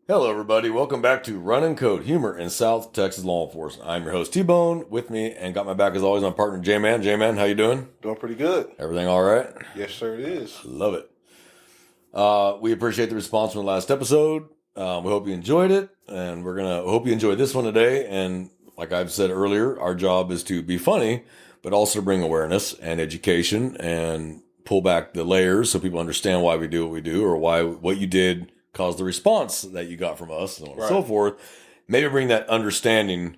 Hello, everybody. Welcome back to Running Code Humor in South Texas Law Enforcement. I'm your host, T-Bone. With me and got my back as always, my partner, J-Man. J-Man, how you doing? Doing pretty good. Everything all right? Yes, sir, it is. Love it. We appreciate the response from the last episode. We hope you enjoyed it, and we're gonna hope you enjoy this one today. And like I've said earlier, our job is to be funny, but also to bring awareness and education and pull back the layers so people understand why we do what we do or why what you did caused the response that you got from us and so forth. Maybe bring that understanding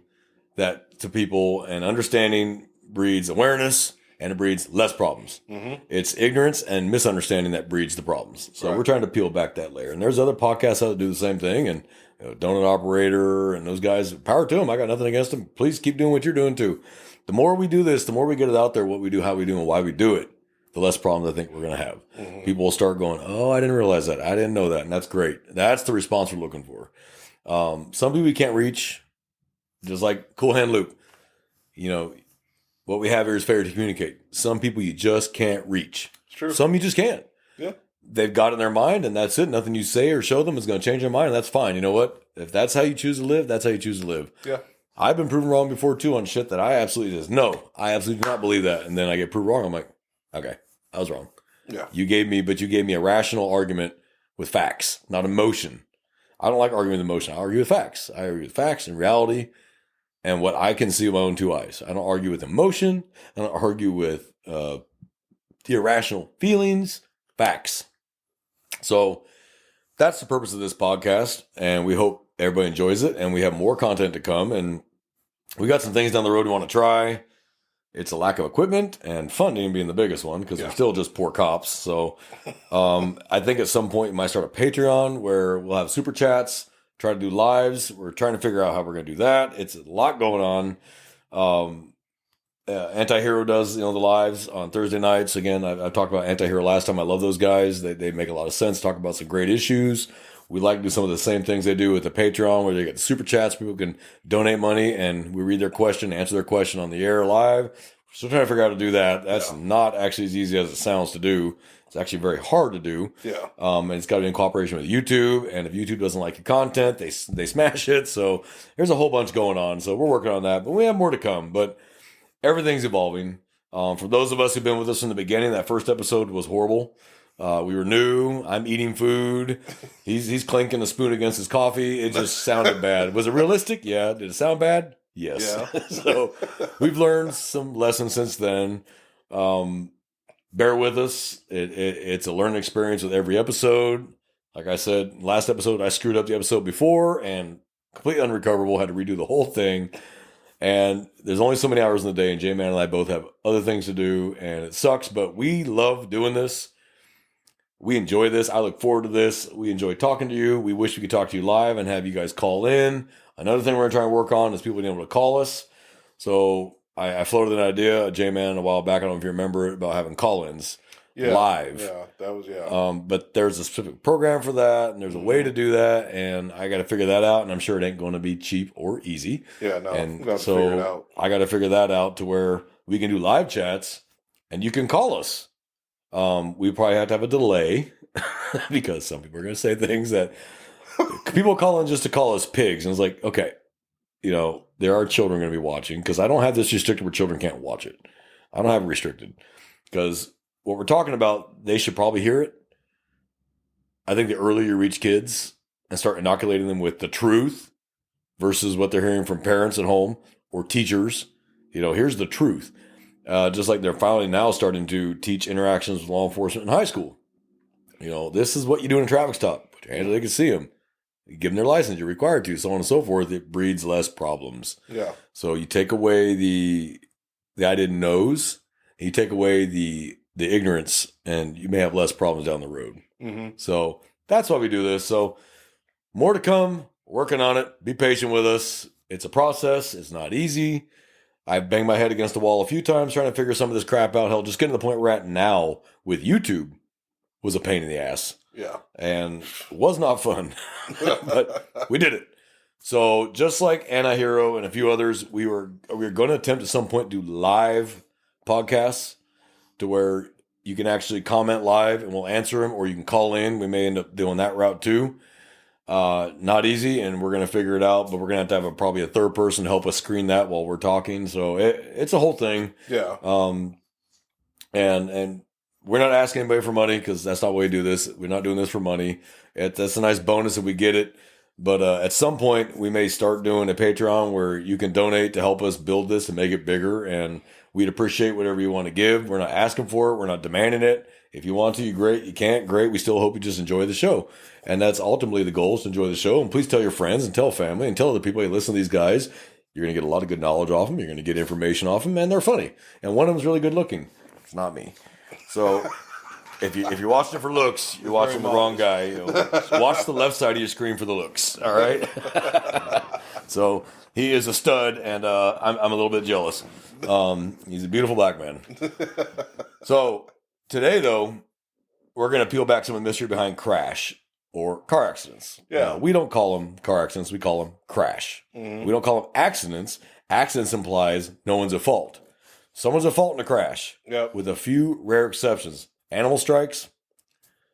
that to people, and understanding breeds awareness and it breeds less problems. Mm-hmm. It's ignorance and misunderstanding that breeds the problems. So we're trying to peel back that layer. And there's other podcasts out that do the same thing. And Donut Operator and those guys, power to them. I got nothing against them. Please keep doing what you're doing too. The more we do this, the more we get it out there, what we do, how we do, and why we do it, the less problems I think we're going to have. Mm-hmm. People will start going, oh, I didn't realize that. I didn't know that. And that's great. That's the response we're looking for. Some people we can't reach, just like Cool Hand Luke. What we have here is fair to communicate. Some people you just can't reach. It's true. Some you just can't. Yeah. They've got it in their mind, and that's it. Nothing you say or show them is going to change their mind, and that's fine. You know what? If that's how you choose to live, that's how you choose to live. Yeah. I've been proven wrong before, too, on shit that I absolutely just, no, I absolutely do not believe that. And then I get proved wrong. I'm like, okay, I was wrong. Yeah. You gave me a rational argument with facts, not emotion. I don't like arguing with emotion. I argue with facts. I argue with facts and reality and what I can see with my own two eyes. I don't argue with emotion. I don't argue with the irrational feelings, facts. So that's the purpose of this podcast, and we hope everybody enjoys it, and we have more content to come, and we got some things down the road we want to try. It's a lack of equipment and funding being the biggest one because we're still just poor cops. So I think at some point we might start a Patreon where we'll have super chats, try to do lives. We're trying to figure out how we're going to do that. It's a lot going on. Anti-Hero does the lives on Thursday nights. Again, I talked about Anti-Hero last time. I love those guys. They make a lot of sense. Talk about some great issues. We like to do some of the same things they do with the Patreon, where they get the super chats. People can donate money, and we read their question, answer their question on the air live. We're still trying to figure out how to do that. That's not actually as easy as it sounds to do. It's actually very hard to do. Yeah. And it's got to be in cooperation with YouTube. And if YouTube doesn't like your content, they smash it. So there's a whole bunch going on. So we're working on that, but we have more to come. But everything's evolving. For those of us who've been with us from the beginning, that first episode was horrible. We were new. I'm eating food. He's clinking a spoon against his coffee. It just sounded bad. Was it realistic? Yeah. Did it sound bad? Yes. Yeah. So we've learned some lessons since then. Bear with us. It's a learning experience with every episode. Like I said, last episode, I screwed up the episode before and completely unrecoverable. Had to redo the whole thing. And there's only so many hours in the day, and J-Man and I both have other things to do, and it sucks, but we love doing this. We enjoy this. I look forward to this. We enjoy talking to you. We wish we could talk to you live and have you guys call in. Another thing we're going to try and work on is people being able to call us. So I floated an idea, J-Man, a while back. I don't know if you remember it, about having call-ins live. Yeah, that was, but there's a specific program for that, and there's a way to do that, and I got to figure that out, and I'm sure it ain't going to be cheap or easy. Yeah, no, and got to figure it out. I got to figure that out to where we can do live chats, and you can call us. We probably have to have a delay because some people are going to say things that people call in just to call us pigs. And it's like, okay, there are children going to be watching, because I don't have this restricted where children can't watch it. I don't have it restricted, because what we're talking about, they should probably hear it. I think the earlier you reach kids and start inoculating them with the truth versus what they're hearing from parents at home or teachers, here's the truth. Just like they're finally now starting to teach interactions with law enforcement in high school. This is what you do in a traffic stop. Put your hands so they can see them. You give them their license. You're required to, so on and so forth. It breeds less problems. Yeah. So you take away the I didn't knows, and you take away the ignorance, and you may have less problems down the road. Mm-hmm. So that's why we do this. So more to come. Working on it. Be patient with us. It's a process. It's not easy. I've banged my head against the wall a few times trying to figure some of this crap out. Hell, just getting to the point we're at now with YouTube was a pain in the ass. Yeah. And was not fun. But we did it. So just like Anti-Hero and a few others, we were going to attempt at some point to do live podcasts to where you can actually comment live and we'll answer them, or you can call in. We may end up doing that route too. Not easy, and we're going to figure it out, but we're going to have probably a third person to help us screen that while we're talking. So it's a whole thing. Yeah. And we're not asking anybody for money because that's not why we do this. We're not doing this for money. That's a nice bonus if we get it. But at some point, we may start doing a Patreon where you can donate to help us build this and make it bigger. And we'd appreciate whatever you want to give. We're not asking for it. We're not demanding it. If you want to, you great. You can't, great. We still hope you just enjoy the show. And that's ultimately the goal, is to enjoy the show. And please tell your friends and tell family and tell other people, hey, listen to these guys. You're going to get a lot of good knowledge off them. You're going to get information off them. And they're funny. And one of them's really good looking. It's not me. So if you're watching it for looks, you're watching the wrong guy. You know, watch the left side of your screen for the looks. All right. So he is a stud, and I'm a little bit jealous. He's a beautiful black man. So today, though, we're going to peel back some of the mystery behind crash or car accidents. Yeah. We don't call them car accidents. We call them crash. Mm-hmm. We don't call them accidents. Accidents implies no one's at fault. Someone's at fault in a crash. Yep. With a few rare exceptions. Animal strikes.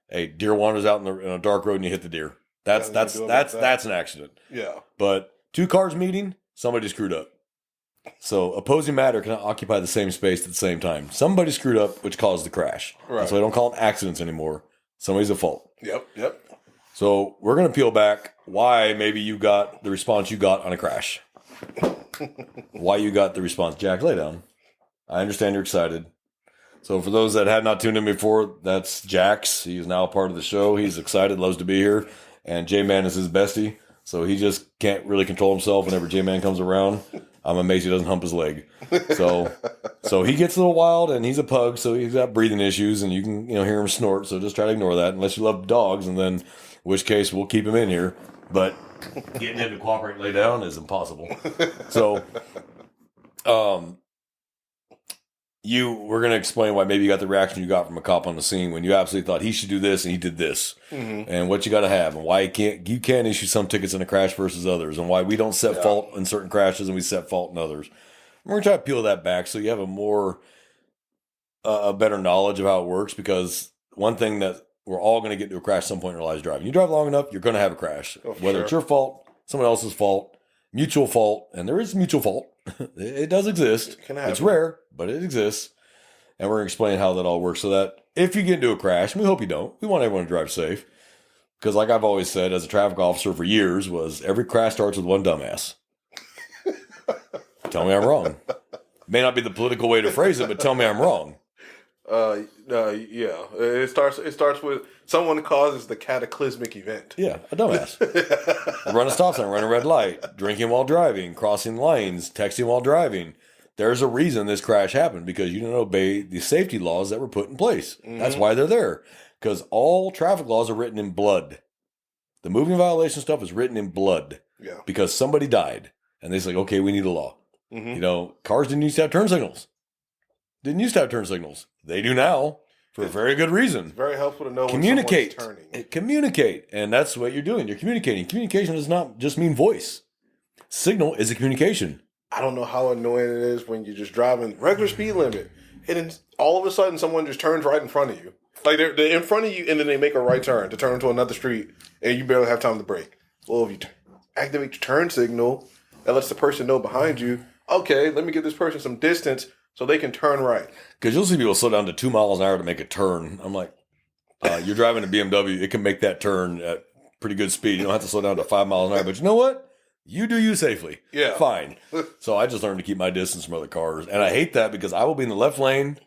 A deer wanders out in a dark road and you hit the deer. That's an accident. Yeah. But two cars meeting, somebody screwed up. So opposing matter cannot occupy the same space at the same time. Somebody screwed up, which caused the crash. Right. So I don't call them accidents anymore. Somebody's at fault. Yep. So we're going to peel back why maybe you got the response you got on a crash. Why you got the response. Jack, lay down. I understand you're excited. So for those that have not tuned in before, that's Jax. He is now a part of the show. He's excited, loves to be here. And J-Man is his bestie. So he just can't really control himself whenever J-Man comes around. I'm amazed he doesn't hump his leg. So he gets a little wild, and he's a pug, so he's got breathing issues, and you can hear him snort. So just try to ignore that, unless you love dogs, and then in which case we'll keep him in here. But getting him to cooperate and lay down is impossible. So, we're going to explain why maybe you got the reaction you got from a cop on the scene when you absolutely thought he should do this and he did this, and what you got to have, and why you can issue some tickets in a crash versus others, and why we don't set fault in certain crashes and we set fault in others. We're going to try to peel that back so you have a better knowledge of how it works, because one thing that we're all going to get into a crash at some point in our lives driving. You drive long enough, you're going to have a crash, whether it's your fault, someone else's fault, mutual fault, and there is mutual fault. It does exist. It's rare, but it exists. And we're going to explain how that all works so that if you get into a crash, and we hope you don't, we want everyone to drive safe. Because like I've always said as a traffic officer for years, was every crash starts with one dumbass. Tell me I'm wrong. May not be the political way to phrase it, but tell me I'm wrong. Yeah. It starts with someone causes the cataclysmic event. Yeah, a dumbass. Run a stop sign, run a red light, drinking while driving, crossing lanes, texting while driving. There's a reason this crash happened, because you didn't obey the safety laws that were put in place. Mm-hmm. That's why they're there. Because all traffic laws are written in blood. The moving violation stuff is written in blood. Yeah. Because somebody died. And they say, okay, we need a law. Mm-hmm. Cars didn't used to have turn signals. They do now for a very good reason. It's very helpful to know communicate. when someone's turning. Communicate. And that's what you're doing. You're communicating. Communication does not just mean voice. Signal is a communication. I don't know how annoying it is when you're just driving regular speed limit, and then all of a sudden someone just turns right in front of you. Like they're in front of you, and then they make a right turn to turn to another street, and you barely have time to brake. Well, if you activate your turn signal, that lets the person know behind you, okay, let me give this person some distance so they can turn right. Because you'll see people slow down to 2 miles an hour to make a turn. I'm like, you're driving a BMW, it can make that turn at pretty good speed. You don't have to slow down to 5 miles an hour. But you know what? You do you safely. Yeah. Fine. So I just learned to keep my distance from other cars. And I hate that, because I will be in the left lane,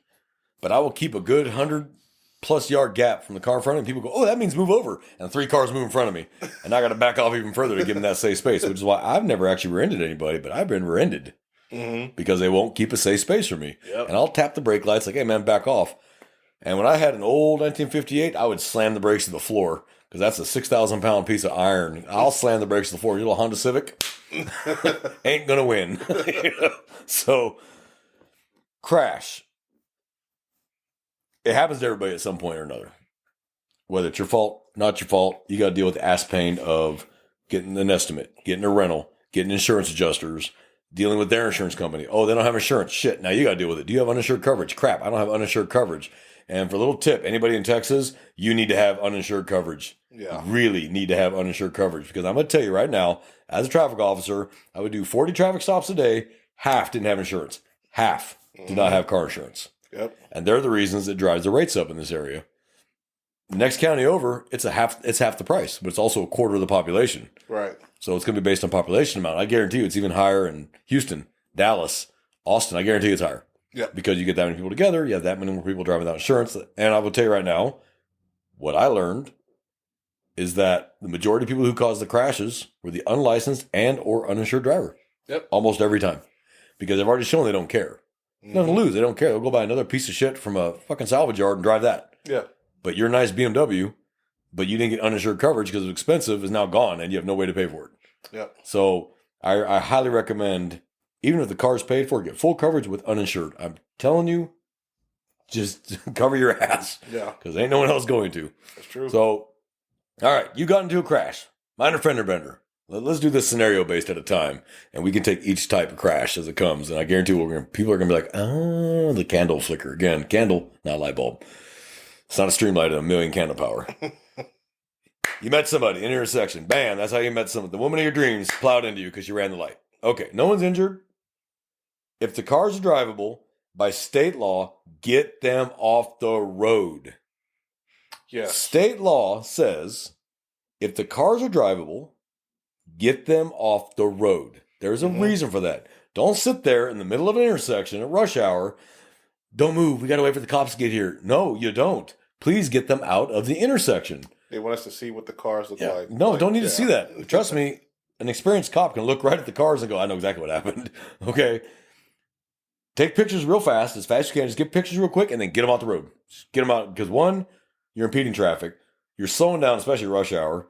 but I will keep a good 100+ yard gap from the car in front of me. People go, oh, that means move over. And 3 cars move in front of me. And I got to back off even further to give them that safe space, which is why I've never actually rear-ended anybody, but I've been rear-ended. Mm-hmm. Because they won't keep a safe space for me. Yep. And I'll tap the brake lights like, hey, man, back off. And when I had an old 1958, I would slam the brakes to the floor, because that's a 6,000-pound piece of iron. I'll slam the brakes to the floor. Your little Honda Civic ain't going to win. So, crash. It happens to everybody at some point or another. Whether it's your fault, not your fault, you got to deal with the ass pain of getting an estimate, getting a rental, getting insurance adjusters, dealing with their insurance company. Oh, they don't have insurance. Shit, now you got to deal with it. Do you have uninsured coverage? Crap, I don't have uninsured coverage. And for a little tip, anybody in Texas, you need to have uninsured coverage. Yeah. You really need to have uninsured coverage because I'm going to tell you right now, as a traffic officer, I would do 40 traffic stops a day. Half didn't have insurance. Half did not have car insurance. Yep. And they're the reasons that drives the rates up in this area. The next county over, it's half the price, but it's also a quarter of the population. Right. So it's going to be based on population amount. I guarantee you it's even higher in Houston, Dallas, Austin. I guarantee it's higher. Yeah. Because you get that many people together, you have that many more people driving without insurance. And I will tell you right now, what I learned is that the majority of people who caused the crashes were the unlicensed and or uninsured driver. Yep. Almost every time. Because they've already shown they don't care. Nothing to lose. They don't care. They'll go buy another piece of shit from a fucking salvage yard and drive that. Yeah. But your nice BMW, but you didn't get uninsured coverage because it's expensive, is now gone and you have no way to pay for it. Yeah. So I highly recommend, even if the car's paid for, get full coverage with uninsured. I'm telling you, just cover your ass. Yeah. Because ain't no one else going to. That's true. So, all right, you got into a crash. Minor fender bender. Let's do this scenario based at a time, and we can take each type of crash as it comes. And I guarantee people are going to be like, oh, the candle flicker. Again, candle, not light bulb. It's not a streamlight at 1,000,000 candle power. You met somebody in an intersection. Bam, that's how you met someone. The woman of your dreams plowed into you because you ran the light. Okay, no one's injured. If the cars are drivable, by state law, get them off the road. Yes. State law says if the cars are drivable, get them off the road. There's a reason for that. Don't sit there in the middle of an intersection at rush hour. Don't move. We got to wait for the cops to get here. No, you don't. Please get them out of the intersection. They want us to see what the cars look like. No, don't need to see that. Trust me, an experienced cop can look right at the cars and go, I know exactly what happened. Okay. Take pictures real fast as you can. Just get pictures real quick and then get them off the road. Just get them out. Because one, you're impeding traffic. You're slowing down, especially rush hour.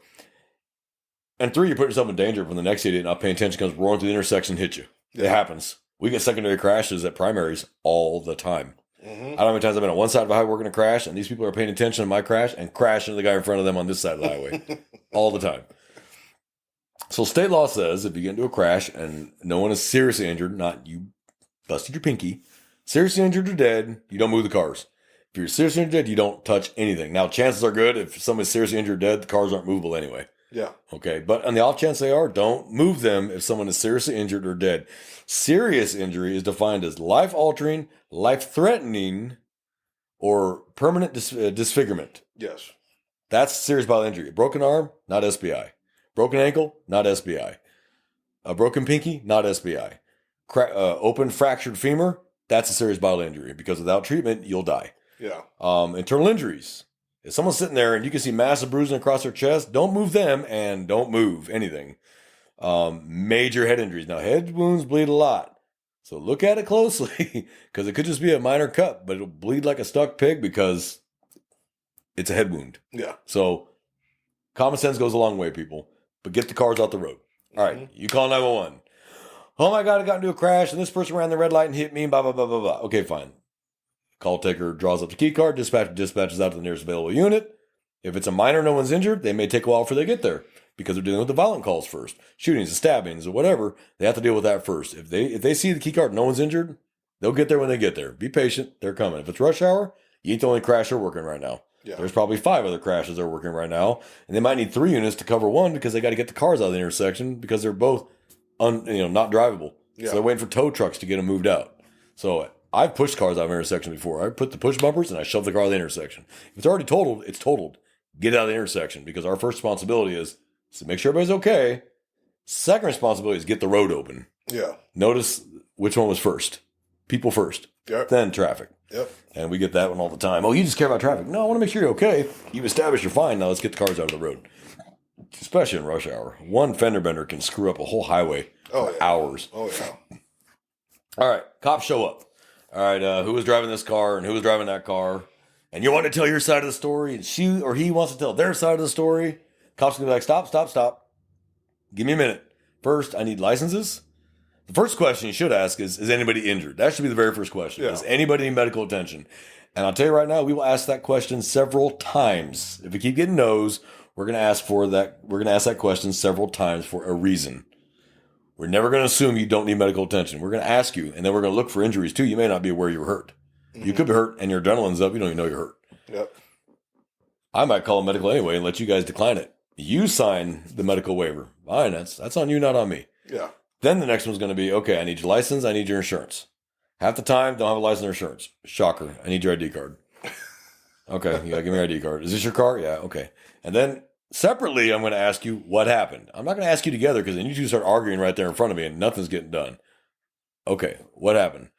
And three, you're putting yourself in danger when the next idiot not paying attention comes roaring through the intersection and hit you. Yeah. It happens. We get secondary crashes at primaries all the time. I don't know how many times I've been on one side of the highway working a crash, and these people are paying attention to my crash and crashing into the guy in front of them on this side of the highway. All the time. So state law says if you get into a crash and no one is seriously injured, not you busted your pinky, seriously injured or dead, you don't move the cars. If you're seriously injured or dead, you don't touch anything. Now, chances are good if someone's seriously injured or dead, the cars aren't movable anyway. Yeah. Okay. But on the off chance they are, don't move them if someone is seriously injured or dead. Serious injury is defined as life-altering, life-threatening, or permanent disfigurement. Yes. That's serious bodily injury. A broken arm, not SBI. Broken ankle, not SBI. A broken pinky, not SBI. Open fractured femur, that's a serious bodily injury because without treatment, you'll die. Yeah. Internal injuries. If someone's sitting there and you can see massive bruising across their chest, don't move them and don't move anything. Major head injuries. Now, head wounds bleed a lot. So look at it closely because it could just be a minor cut, but it'll bleed like a stuck pig because it's a head wound. Yeah. So common sense goes a long way, people. But get the cars out the road. All right. You call 911. Oh my God, I got into a crash and this person ran the red light and hit me and blah, blah, blah, blah, blah. Okay, fine. Call taker draws up the key card, dispatches out to the nearest available unit. If it's a minor, no one's injured, they may take a while before they get there because they're dealing with the violent calls first. Shootings and stabbings or whatever, they have to deal with that first. If they see the key card, no one's injured, they'll get there when they get there. Be patient, they're coming. If it's rush hour, you ain't the only crasher working right now. Yeah. There's probably 5 other crashes that are working right now, and they might need 3 units to cover one because they got to get the cars out of the intersection because they're both not drivable. Yeah. So they're waiting for tow trucks to get them moved out. So I've pushed cars out of intersections before. I put the push bumpers and I shoved the car out of the intersection. If it's already totaled, it's totaled. Get out of the intersection because our first responsibility is to make sure everybody's okay. Second responsibility is get the road open. Yeah. Notice which one was first. People first. Yep. Then traffic. Yep. And we get that one all the time. Oh, you just care about traffic. No, I want to make sure you're okay. You've established you're fine. Now let's get the cars out of the road. Especially in rush hour. One fender bender can screw up a whole highway for hours. Oh, yeah. All right. Cops show up. All right, who was driving this car and who was driving that car? And you want to tell your side of the story, and she or he wants to tell their side of the story. Cops going to be like, stop. Give me a minute. First, I need licenses. The first question you should ask is anybody injured? That should be the very first question. Yeah. Does anybody need medical attention? And I'll tell you right now, we will ask that question several times. If we keep getting no's, we're going to ask that question several times for a reason. We're never going to assume you don't need medical attention. We're going to ask you, and then we're going to look for injuries too. You may not be aware you were hurt. You could be hurt and your adrenaline's up. You don't even know you're hurt. Yep. I might call a medical anyway and let you guys decline it. You sign the medical waiver. Fine, that's on you, not on me. Yeah. Then the next one's going to be, okay, I need your license. I need your insurance. Half the time, don't have a license or insurance. Shocker. I need your ID card. Okay, you got to give me your ID card. Is this your car? Yeah, okay. And then separately, I'm going to ask you what happened. I'm not going to ask you together because then you two start arguing right there in front of me and nothing's getting done. Okay, what happened?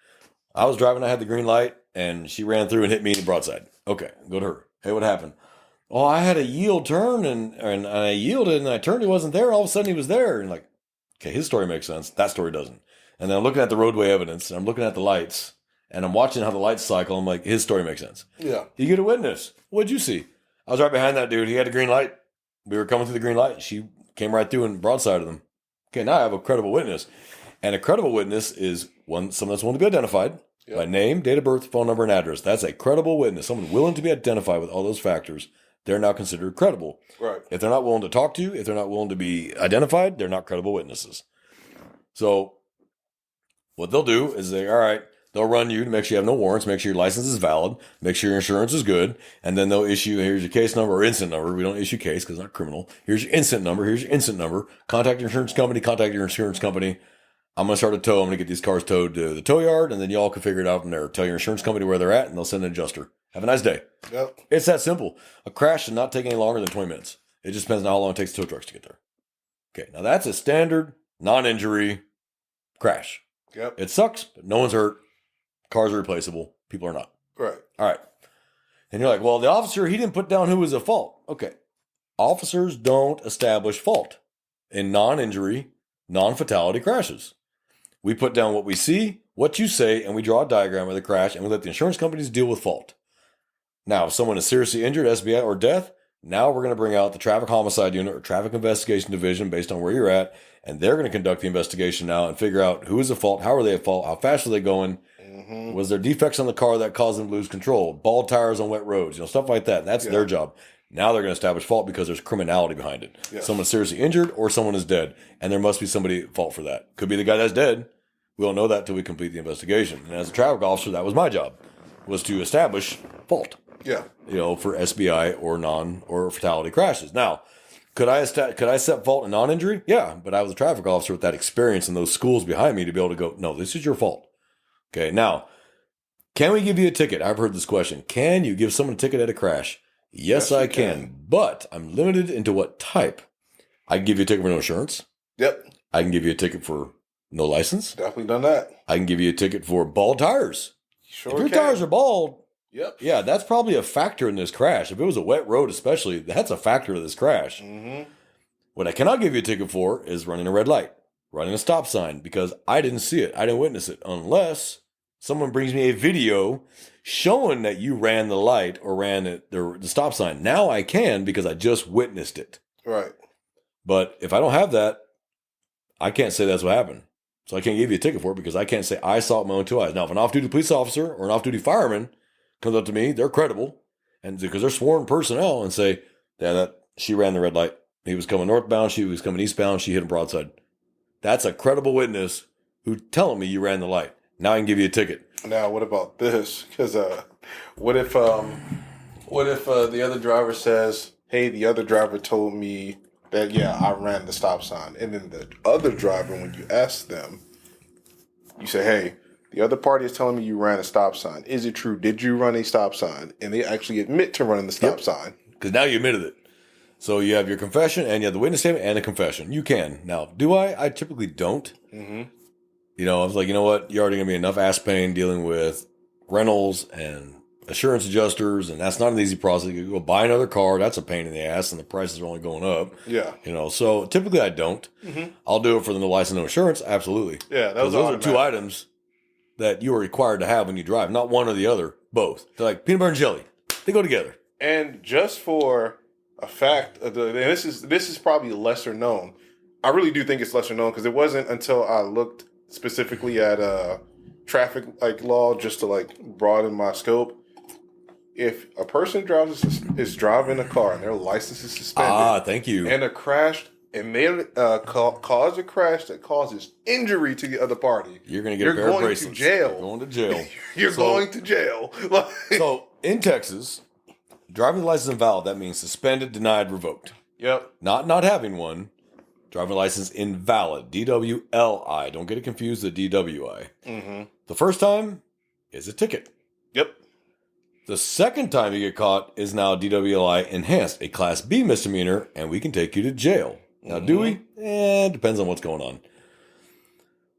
I was driving, I had the green light, and she ran through and hit me in the broadside. Okay, go to her. Hey, what happened? Oh, I had a yield turn, and I yielded, and I turned, he wasn't there. All of a sudden, he was there. And like, okay, his story makes sense. That story doesn't. And then I'm looking at the roadway evidence, and I'm looking at the lights, and I'm watching how the lights cycle. I'm like, his story makes sense. Yeah. You get a witness. What'd you see? I was right behind that dude. He had a green light. We were coming through the green light. She came right through and broadside of them. Okay, now I have a credible witness. And a credible witness is someone that's willing to be identified by name, date of birth, phone number, and address. That's a credible witness. Someone willing to be identified with all those factors. They're now considered credible. Right. If they're not willing to talk to you, if they're not willing to be identified, they're not credible witnesses. So what they'll do is they'll run you to make sure you have no warrants, make sure your license is valid, make sure your insurance is good, and then they'll issue, here's your case number or incident number. We don't issue case because it's not criminal. Here's your incident number. Here's your incident number. Contact your insurance company. I'm going to start a tow. I'm going to get these cars towed to the tow yard, and then y'all can figure it out from there. Tell your insurance company where they're at, and they'll send an adjuster. Have a nice day. Yep. It's that simple. A crash should not take any longer than 20 minutes. It just depends on how long it takes tow trucks to get there. Okay, now that's a standard non-injury crash. Yep. It sucks, but no one's hurt. Cars are replaceable. People are not. Right. All right. And you're like, well, the officer, he didn't put down who was at fault. Okay. Officers don't establish fault in non-injury, non-fatality crashes. We put down what we see, what you say, and we draw a diagram of the crash, and we let the insurance companies deal with fault. Now, if someone is seriously injured, SBI, or death, now we're going to bring out the traffic homicide unit or traffic investigation division based on where you're at, and they're going to conduct the investigation now and figure out who is at fault, how are they at fault, how fast are they going, was there defects on the car that caused them to lose control, bald tires on wet roads, stuff like that. That's their job. Now they're going to establish fault because there's criminality behind it. Yes. Someone's seriously injured or someone is dead, and there must be somebody at fault for that. Could be the guy that's dead. We don't know that until we complete the investigation. And as a traffic officer, that was my job, was to establish fault. Yeah. For SBI or fatality crashes. Now, could I set fault in non-injury? Yeah, but I was a traffic officer with that experience and those schools behind me to be able to go, no, this is your fault. Okay, now, can we give you a ticket? I've heard this question. Can you give someone a ticket at a crash? Yes, I can. But I'm limited into what type. I can give you a ticket for no insurance. Yep. I can give you a ticket for no license. Definitely done that. I can give you a ticket for bald tires. Sure. If your tires are bald, yep. Yeah, that's probably a factor in this crash. If it was a wet road especially, that's a factor of this crash. Mm-hmm. What I cannot give you a ticket for is running a red light, running a stop sign, because I didn't see it. I didn't witness it unless someone brings me a video showing that you ran the light or ran the stop sign. Now I can because I just witnessed it. Right. But if I don't have that, I can't say that's what happened. So I can't give you a ticket for it because I can't say I saw it with my own two eyes. Now, if an off-duty police officer or an off-duty fireman comes up to me, they're credible, and because they're sworn personnel, and say, yeah, that she ran the red light. He was coming northbound, she was coming eastbound, she hit him broadside. That's a credible witness who telling me you ran the light. Now I can give you a ticket. Now, what about this? Because what if the other driver says, "Hey, the other driver told me that I ran the stop sign," and then the other driver, when you ask them, you say, "Hey, the other party is telling me you ran a stop sign. Is it true? Did you run a stop sign?" And they actually admit to running the stop sign. Because now you admitted it. So you have your confession, and you have the witness statement and a confession. You can. Now, do I? I typically don't. Mm-hmm. I was like, you know what? You're already going to be enough ass pain dealing with rentals and assurance adjusters, and that's not an easy process. You go buy another car. That's a pain in the ass, and the prices are only going up. Yeah. So typically I don't. Mm-hmm. I'll do it for the no license, no insurance. Absolutely. Yeah. Those are two items that you are required to have when you drive, not one or the other, both. They're like peanut butter and jelly. They go together. And just for a fact, and this is probably lesser known. I really do think it's lesser known because it wasn't until I looked specifically at traffic law just to broaden my scope. If a person is driving a car and their license is suspended, thank you, and a crash and may cause a crash that causes injury to the other party, you're going to get a pair of bracelets. You're going to jail. You're going to jail. So in Texas, driving license invalid, that means suspended, denied, revoked. Yep. Not having one. Driving license invalid. DWLI. Don't get it confused with DWI. Mm-hmm. The first time is a ticket. Yep. The second time you get caught is now DWLI enhanced, a Class B misdemeanor, and we can take you to jail. Now, do we? It depends on what's going on.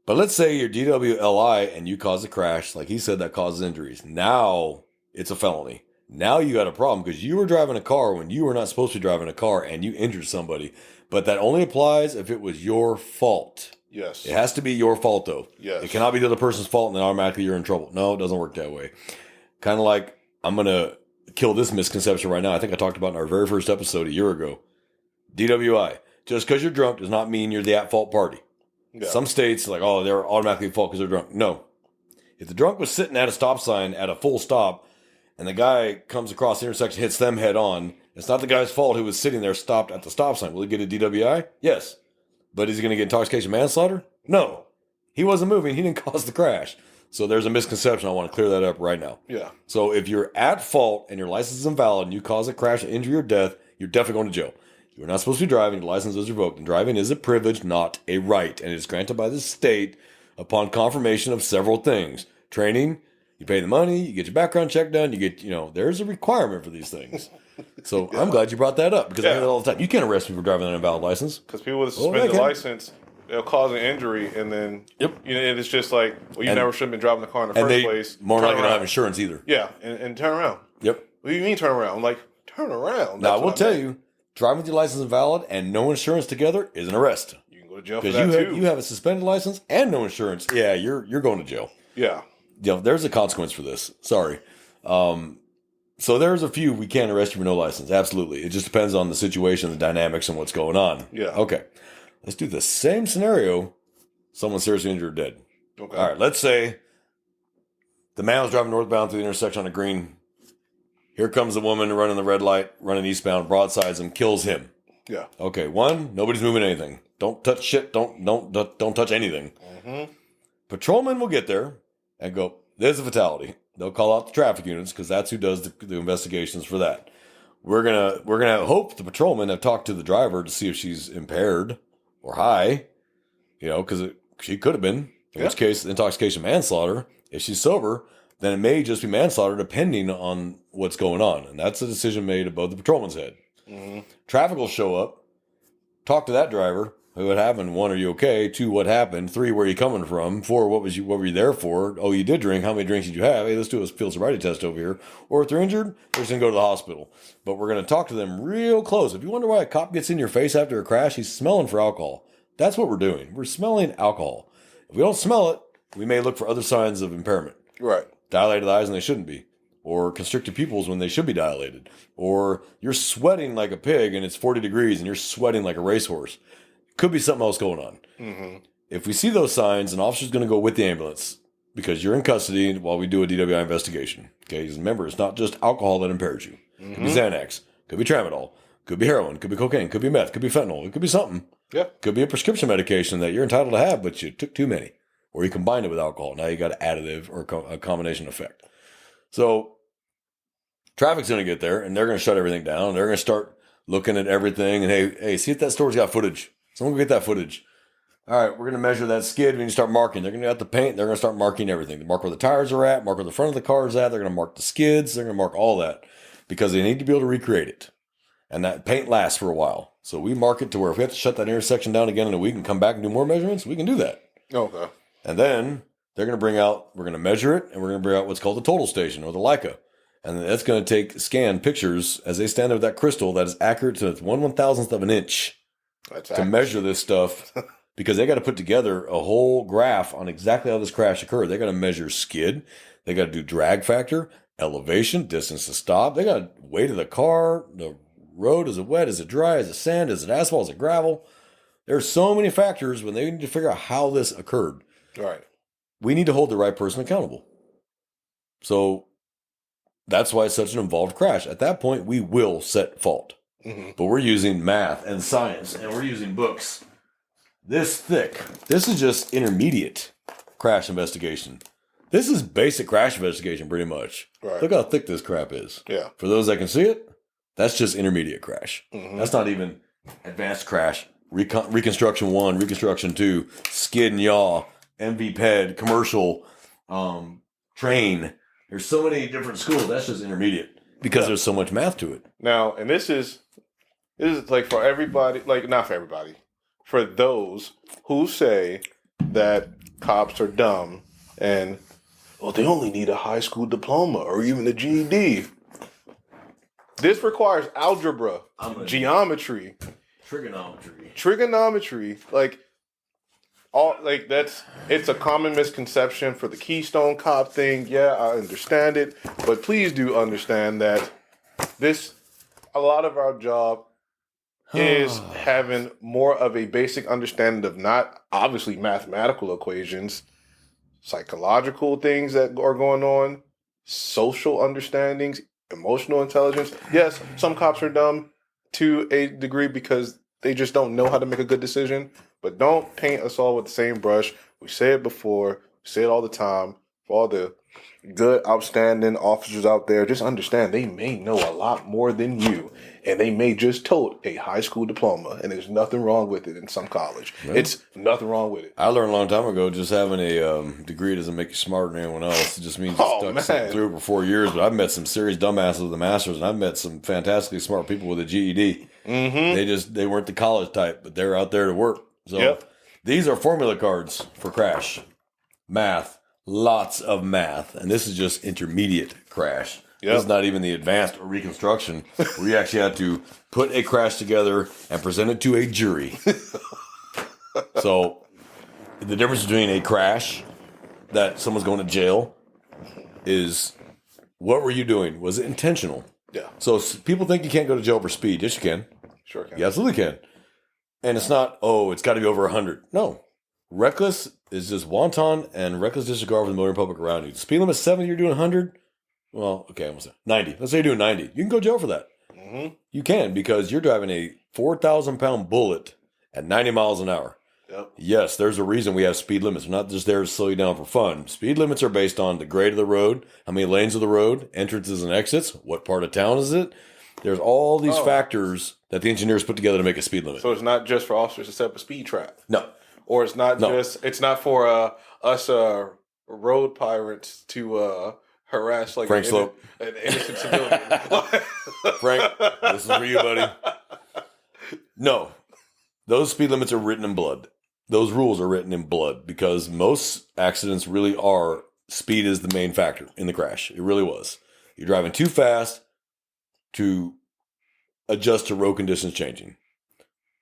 But let's say you're DWLI and you cause a crash, like he said, that causes injuries. Now it's a felony. Now you got a problem because you were driving a car when you were not supposed to be driving a car and you injured somebody. But that only applies if it was your fault. Yes. It has to be your fault, though. Yes. It cannot be the other person's fault and then automatically you're in trouble. No, it doesn't work that way. Kind of like, I'm going to kill this misconception right now. I think I talked about in our very first episode a year ago. DWI. Just because you're drunk does not mean you're the at-fault party. Yeah. Some states, like, oh, they're automatically at fault because they're drunk. No. If the drunk was sitting at a stop sign at a full stop and the guy comes across the intersection, hits them head on, it's not the guy's fault who was sitting there stopped at the stop sign. Will he get a DWI? Yes. But is he going to get intoxication manslaughter? No. He wasn't moving. He didn't cause the crash. So there's a misconception. I want to clear that up right now. Yeah. So if you're at fault and your license is invalid and you cause a crash, injury, or death, you're definitely going to jail. You're not supposed to be driving. Your license is revoked. And driving is a privilege, not a right. And it is granted by the state upon confirmation of several things. Training, you pay the money, you get your background check done, you get, there's a requirement for these things. So I'm glad you brought that up because I hear that all the time. You can't arrest me for driving an invalid license. Because people with a suspended license, they'll cause an injury and then, and it's just like, well, you never should have been driving the car in the first place. More likely don't have insurance either. Yeah, and turn around. Yep. What do you mean turn around? I'm like, turn around. Now, I will tell you, driving with your license invalid and no insurance together is an arrest. You can go to jail for that too. You have a suspended license and no insurance. Yeah, you're going to jail. Yeah. There's a consequence for this. Sorry. So there's a few we can't arrest you for no license. Absolutely. It just depends on the situation, the dynamics, and what's going on. Yeah. Okay. Let's do the same scenario. Someone seriously injured or dead. Okay. All right. Let's say the man was driving northbound through the intersection on a green. Here comes the woman running the red light, running eastbound, broadsides him, kills him. Yeah. Okay. One, nobody's moving anything. Don't touch shit. Don't touch anything. Mm-hmm. Patrolman will get there and go, there's a fatality. They'll call out the traffic units because that's who does the investigations for that. We're gonna hope the patrolmen have talked to the driver to see if she's impaired or high, because she could have been. In which case, intoxication manslaughter. If she's sober, then it may just be manslaughter depending on what's going on, and that's a decision made above the patrolman's head. Mm-hmm. Traffic will show up, talk to that driver. What happened? 1, are you okay? 2, what happened? 3, where are you coming from? 4, what were you there for? Oh, you did drink. How many drinks did you have? Hey, let's do a field sobriety test over here. Or if they're injured, they're just going to go to the hospital. But we're going to talk to them real close. If you wonder why a cop gets in your face after a crash, he's smelling for alcohol. That's what we're doing. We're smelling alcohol. If we don't smell it, we may look for other signs of impairment. Right. Dilated eyes when they shouldn't be. Or constricted pupils when they should be dilated. Or you're sweating like a pig and it's 40 degrees and you're sweating like a racehorse. Could be something else going on. Mm-hmm. If we see those signs, an officer's going to go with the ambulance because you're in custody while we do a DWI investigation. Okay, because remember, it's not just alcohol that impairs you. It could be Xanax, could be Tramadol, could be heroin, could be cocaine, could be meth, could be fentanyl, it could be something. Yeah. Could be a prescription medication that you're entitled to have, but you took too many. Or you combined it with alcohol. Now you got an additive or a combination effect. So traffic's going to get there, and they're going to shut everything down. And they're going to start looking at everything. And hey, see if that store's got footage. Someone go get that footage. All right, we're going to measure that skid. We need to start marking. They're going to get the paint. They're going to start marking everything. They mark where the tires are at, mark where the front of the car is at. They're going to mark the skids. They're going to mark all that because they need to be able to recreate it. And that paint lasts for a while. So we mark it to where if we have to shut that intersection down again in a week and come back and do more measurements, we can do that. Okay. And then we're going to measure it, and we're going to bring out what's called the total station or the Leica. And that's going to scan pictures as they stand there with that crystal that is accurate to 1/1000th of an inch. To measure this stuff because they got to put together a whole graph on exactly how this crash occurred. They got to measure skid. They got to do drag factor, elevation, distance to stop. They got weight of the car, the road. Is it wet? Is it dry? Is it sand? Is it asphalt? Is it gravel? There's so many factors when they need to figure out how this occurred. Right. We need to hold the right person accountable. So that's why it's such an involved crash. At that point, we will set fault. Mhm. but we're using math and science, and we're using books this thick. This is just intermediate crash investigation. This is basic crash investigation, pretty much. Right. Look how thick this crap is. Yeah. For those that can see it, that's just intermediate crash. Mhm. That's not even advanced crash. Reconstruction 1, Reconstruction 2, skid and yaw, MV-PED, commercial, train. There's so many different schools. That's just intermediate because there's so much math to it. Now, and this is like for everybody, like not for everybody, for those who say that cops are dumb and well, they only need a high school diploma or even a GED. This requires algebra, geometry, trigonometry, it's a common misconception for the Keystone Cop thing. Yeah, I understand it, but please do understand that a lot of our job is having more of a basic understanding of not obviously mathematical equations, psychological things that are going on, social understandings, emotional intelligence. Yes, some cops are dumb to a degree because they just don't know how to make a good decision. But don't paint us all with the same brush. We say it before, we say it all the time. For all the good, outstanding officers out there, just understand they may know a lot more than you. And they may just tote a high school diploma. And there's nothing wrong with it in some college. Yeah. It's nothing wrong with it. I learned a long time ago just having a degree doesn't make you smarter than anyone else. It just means you stuck something through for 4 years. But I've met some serious dumbasses with a master's, and I've met some fantastically smart people with a GED. Mm-hmm. They weren't the college type, but they're out there to work. So These are formula cards for crash. Math. Lots of math. And this is just intermediate crash. Yep. This is not even the advanced or reconstruction where you actually have to put a crash together and present it to a jury. So the difference between a crash that someone's going to jail is what were you doing? Was it intentional? Yeah. So people think you can't go to jail for speed. Yes, you can. Sure can. You absolutely can. And it's not, it's got to be over 100. No. Reckless is just wanton and reckless disregard for the motoring public around you. Speed limit 70, you're doing 100. Well, okay, almost 90. Let's say you're doing 90. You can go to jail for that. Mm-hmm. You can because you're driving a 4,000-pound bullet at 90 miles an hour. Yep. Yes, there's a reason we have speed limits. We're not just there to slow you down for fun. Speed limits are based on the grade of the road, how many lanes of the road, entrances and exits, what part of town is it. There's all these factors that the engineers put together to make a speed limit. So it's not just for officers to set up a speed trap. No. Or it's not it's not for us road pirates to harass like Frank Slope. An innocent civilian. Frank, this is for you, buddy. No. Those speed limits are written in blood. Those rules are written in blood because most accidents really are speed is the main factor in the crash. It really was. You're driving too fast to adjust to road conditions changing.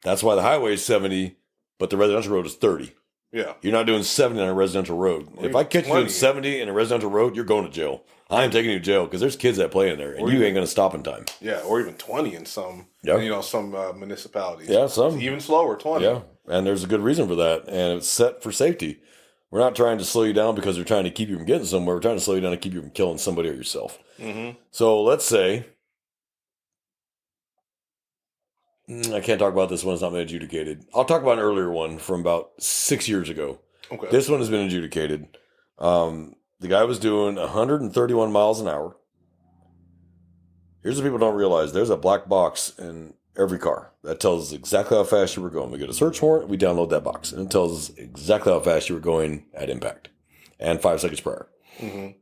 That's why the highway is 70, but the residential road is 30. Yeah. You're not doing 70 on a residential road. If I catch you doing 70 in a residential road, you're going to jail. I am taking you to jail because there's kids that play in there, and you ain't going to stop in time. Yeah, or even 20 in some, some municipalities. Yeah, some. It's even slower, 20. Yeah, and there's a good reason for that, and it's set for safety. We're not trying to slow you down because we're trying to keep you from getting somewhere. We're trying to slow you down to keep you from killing somebody or yourself. Mm-hmm. So let's say, I can't talk about this one. It's not been adjudicated. I'll talk about an earlier one from about 6 years ago. Okay. This one has been adjudicated. The guy was doing 131 miles an hour. Here's what people don't realize. There's a black box in every car that tells us exactly how fast you were going. We get a search warrant, we download that box, and it tells us exactly how fast you were going at impact and 5 seconds prior. Mm-hmm.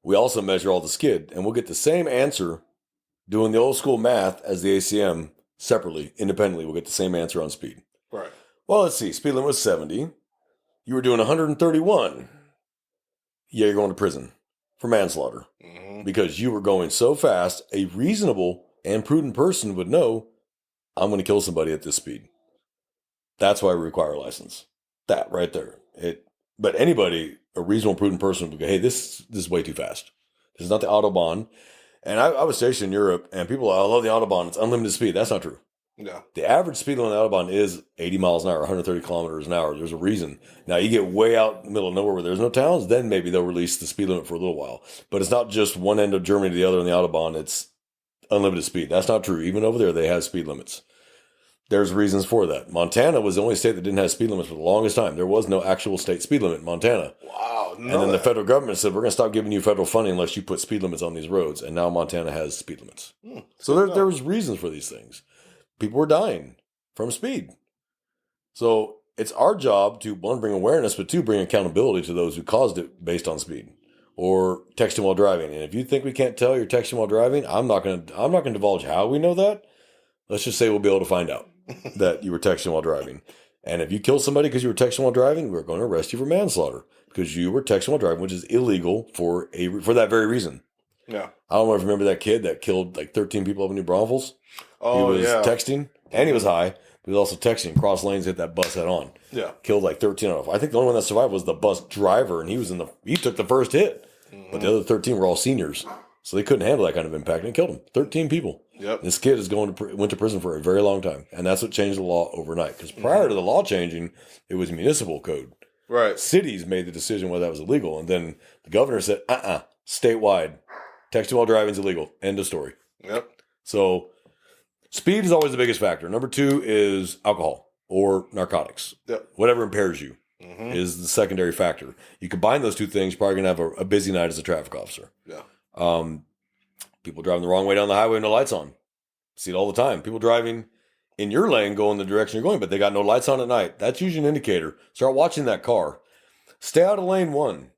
We also measure all the skid, and we'll get the same answer doing the old school math as the ACM separately, independently. We'll get the same answer on speed. Right. Well, let's see. Speed limit was 70. You were doing 131. Yeah, you're going to prison for manslaughter because you were going so fast. A reasonable and prudent person would know I'm going to kill somebody at this speed. That's why we require a license. That right there. But anybody, a reasonable, prudent person would go, hey, this is way too fast. This is not the Autobahn. And I was stationed in Europe, and people, I love the Autobahn. It's unlimited speed. That's not true. No. The average speed on the Autobahn is 80 miles an hour, 130 kilometers an hour. There's a reason. Now, you get way out in the middle of nowhere where there's no towns, then maybe they'll release the speed limit for a little while. But it's not just one end of Germany to the other on the Autobahn. It's unlimited speed. That's not true. Even over there, they have speed limits. There's reasons for that. Montana was the only state that didn't have speed limits for the longest time. There was no actual state speed limit in Montana. Wow. And then the federal government said, we're going to stop giving you federal funding unless you put speed limits on these roads. And now Montana has speed limits. So there was reasons for these things. People were dying from speed. So it's our job to, one, bring awareness, but two, bring accountability to those who caused it based on speed or texting while driving. And if you think we can't tell you're texting while driving, I'm not going to divulge how we know that. Let's just say we'll be able to find out that you were texting while driving. And if you kill somebody because you were texting while driving, we're going to arrest you for manslaughter because you were texting while driving, which is illegal for that very reason. Yeah. I don't know if you remember that kid that killed like 13 people up in New Braunfels. Oh, he was texting and he was high, but he was also texting. Cross lanes, hit that bus head on. Yeah. Killed like 13 of them. I think the only one that survived was the bus driver, and he took the first hit. But the other 13 were all seniors. So they couldn't handle that kind of impact and killed him. 13 people. Yep. This kid went to prison for a very long time. And that's what changed the law overnight. Because prior to the law changing, it was municipal code. Right. Cities made the decision whether that was illegal. And then the governor said, statewide, texting while driving is illegal. End of story. Yep. So speed is always the biggest factor. Number two is alcohol or narcotics. Yep. Whatever impairs you is the secondary factor. You combine those two things, you're probably going to have a busy night as a traffic officer. Yeah. People driving the wrong way down the highway with no lights on. See it all the time. People driving in your lane going the direction you're going, but they got no lights on at night. That's usually an indicator. Start watching that car. Stay out of lane one.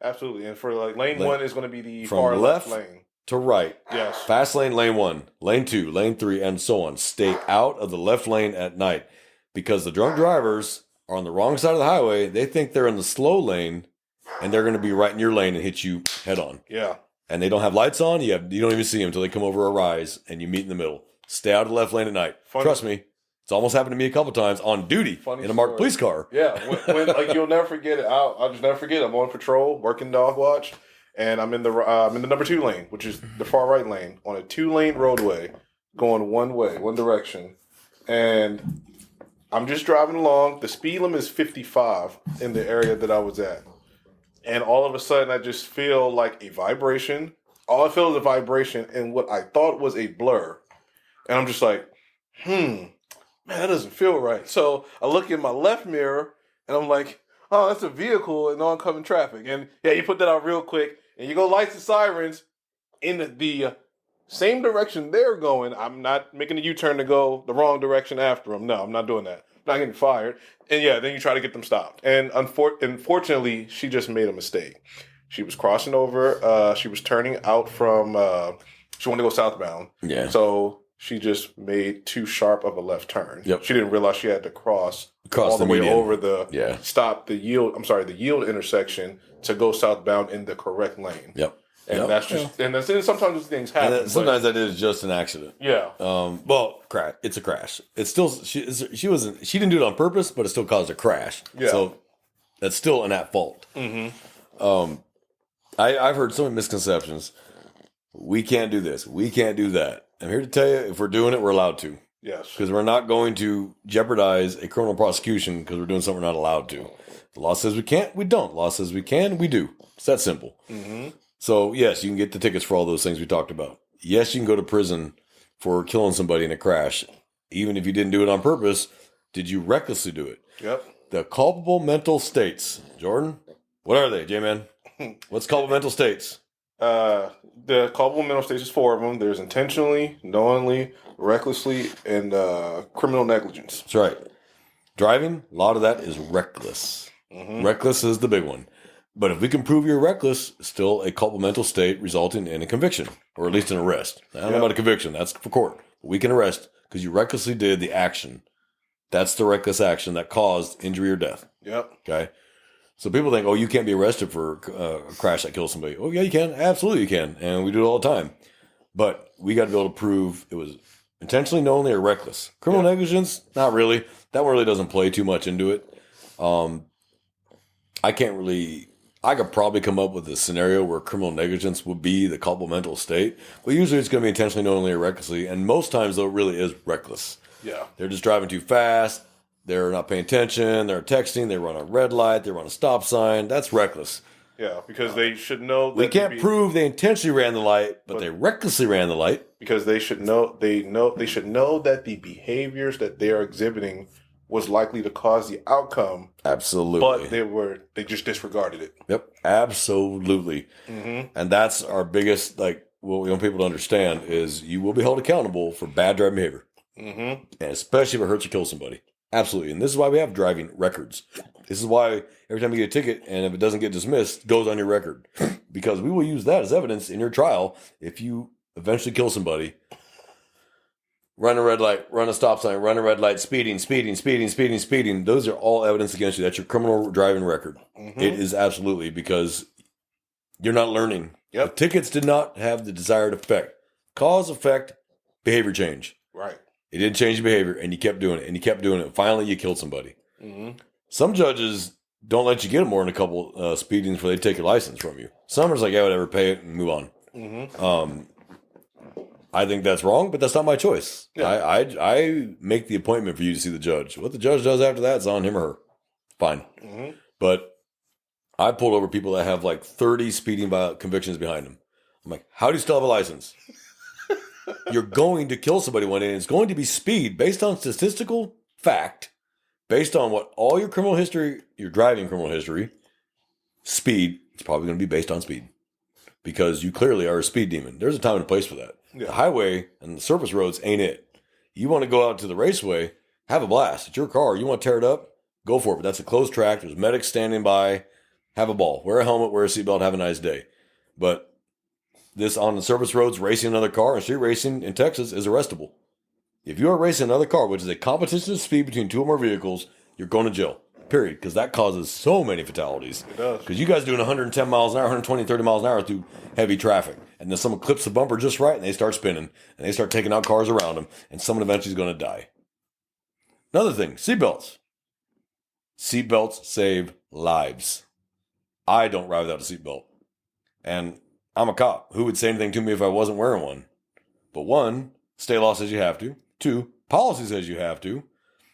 Absolutely. And for lane one is going to be the from far left left lane. To right. Yes. Fast lane, lane one, lane two, lane three, and so on. Stay out of the left lane at night because the drunk drivers are on the wrong side of the highway. They think they're in the slow lane and they're going to be right in your lane and hit you head on. Yeah. And they don't have lights on. You don't even see them until they come over a rise and you meet in the middle. Stay out of the left lane at night. Trust me. It's almost happened to me a couple times on duty in a marked police car. Yeah. When you'll never forget it. I'll just never forget. I'm on patrol, working dog watch, and I'm in the number 2 lane, which is the far right lane, on a 2-lane roadway, going one way, one direction. And I'm just driving along. The speed limit is 55 in the area that I was at. And all of a sudden, I just feel like a vibration. All I feel is a vibration and what I thought was a blur. And I'm just like, man, that doesn't feel right. So I look in my left mirror and I'm like, oh, that's a vehicle in oncoming traffic. And yeah, you put that out real quick and you go lights and sirens in the same direction they're going. I'm not making a U-turn to go the wrong direction after them. No, I'm not doing that. I'm not getting fired. And yeah, then you try to get them stopped. And unfortunately, she just made a mistake. She was crossing over. She was turning out from, she wanted to go southbound. Yeah. So she just made too sharp of a left turn. Yep. She didn't realize she had to cross all the way over the yield intersection to go southbound in the correct lane. Yep. And that's just, and sometimes those things happen. And sometimes that is just an accident. Yeah. It's a crash. It's still, she didn't do it on purpose, but it still caused a crash. Yeah. So that's still an at fault. Mm-hmm. I've heard so many misconceptions. We can't do this. We can't do that. I'm here to tell you, if we're doing it, we're allowed to. Yes. Because we're not going to jeopardize a criminal prosecution because we're doing something we're not allowed to. The law says we can't, we don't. The law says we can, we do. It's that simple. Mm-hmm. So, yes, you can get the tickets for all those things we talked about. Yes, you can go to prison for killing somebody in a crash. Even if you didn't do it on purpose, did you recklessly do it? Yep. The culpable mental states. Jordan, what are they, J-Man? What's culpable mental states? The culpable mental states is 4 of them. There's intentionally, knowingly, recklessly, and criminal negligence. That's right. Driving, a lot of that is reckless. Mm-hmm. Reckless is the big one. But if we can prove you're reckless, still a culpable mental state resulting in a conviction, or at least an arrest. I don't know about a conviction. That's for court. We can arrest because you recklessly did the action. That's the reckless action that caused injury or death. Yep. Okay. So people think, oh, you can't be arrested for a crash that kills somebody. Oh, yeah, you can. Absolutely you can. And we do it all the time. But we got to be able to prove it was intentionally, knowingly, or reckless. Criminal negligence, not really. That one really doesn't play too much into it. I could probably come up with a scenario where criminal negligence would be the culpable mental state. But usually it's going to be intentionally, knowingly, or recklessly. And most times, though, it really is reckless. Yeah. They're just driving too fast. They're not paying attention. They're texting. They run a red light. They run a stop sign. That's reckless. Yeah, because they should know. We can't prove they intentionally ran the light, but they recklessly ran the light. Because they should know. They should know that the behaviors that they are exhibiting was likely to cause the outcome. Absolutely. But they just disregarded it. Yep. Absolutely. And that's our biggest, like, what we want people to understand is you will be held accountable for bad driving behavior. And especially if it hurts or kills somebody. Absolutely. And this is why we have driving records. This is why every time you get a ticket and if it doesn't get dismissed, it goes on your record. Because we will use that as evidence in your trial if you eventually kill somebody. Run a red light, run a stop sign, run a red light, speeding. Those are all evidence against you. That's your criminal driving record. It is absolutely, because you're not learning. The tickets did not have the desired effect. Cause, effect, behavior change. Right. It didn't change your behavior, and you kept doing it, and you kept doing it. Finally, you killed somebody. Some judges don't let you get more than a couple speedings before they take your license from you. Some are just like, yeah, whatever, pay it and move on. I think that's wrong, but that's not my choice. Yeah. I make the appointment for you to see the judge. What the judge does after that is on him or her. Fine. But I pulled over people that have like 30 speeding convictions behind them. I'm like, how do you still have a license? You're going to kill somebody one day, and it's going to be speed based on statistical fact, based on what all your criminal history, your driving criminal history, speed, it's probably going to be based on speed. Because you clearly are a speed demon. There's a time and a place for that. Yeah. The highway and the surface roads ain't it. You want to go out to the raceway, have a blast. It's your car. You want to tear it up? Go for it. But that's a closed track. There's medics standing by. Have a ball. Wear a helmet. Wear a seatbelt. Have a nice day. But this on the surface roads, racing another car and street racing in Texas is arrestable. If you are racing another car, which is a competition of speed between two or more vehicles, you're going to jail. Period. Because that causes so many fatalities. It does. Because you guys doing 110 miles an hour, 120, 30 miles an hour through heavy traffic. And then someone clips the bumper just right and they start spinning. And they start taking out cars around them. And someone eventually is going to die. Another thing, seatbelts. Seatbelts save lives. I don't ride without a seatbelt. And I'm a cop. Who would say anything to me if I wasn't wearing one? But 1, state law says you have to. 2, policy says you have to.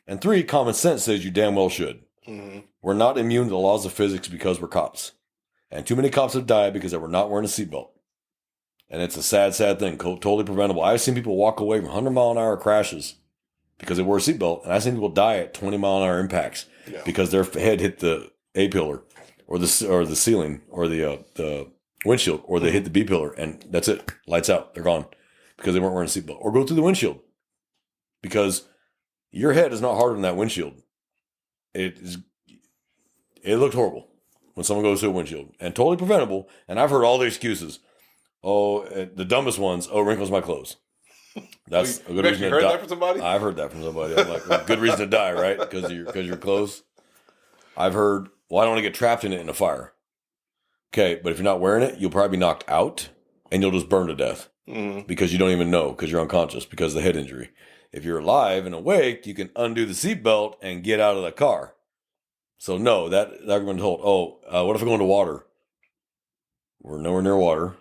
And 3, common sense says you damn well should. We're not immune to the laws of physics because we're cops. And too many cops have died because they were not wearing a seatbelt. And it's a sad, sad thing. Totally preventable. I've seen people walk away from 100-mile-an-hour crashes because they wore a seatbelt. And I've seen people die at 20-mile-an-hour impacts because their head hit the A pillar or the ceiling or the windshield, or they hit the B pillar. And that's it. Lights out. They're gone because they weren't wearing a seatbelt. Or go through the windshield because your head is not harder than that windshield. It looked horrible when someone goes through a windshield, and totally preventable. And I've heard all the excuses. Oh, the dumbest ones. Oh, wrinkles my clothes. That's a good reason to die. You heard that from somebody? I've heard that from somebody. I'm like, well, good reason to die, right? Because of your clothes. I've heard, well, I don't want to get trapped in it in a fire. Okay, but if you're not wearing it, you'll probably be knocked out, and you'll just burn to death because you don't even know because you're unconscious because of the head injury. If you're alive and awake, you can undo the seatbelt and get out of the car. So no, that argument told, what if I go into water? We're nowhere near water.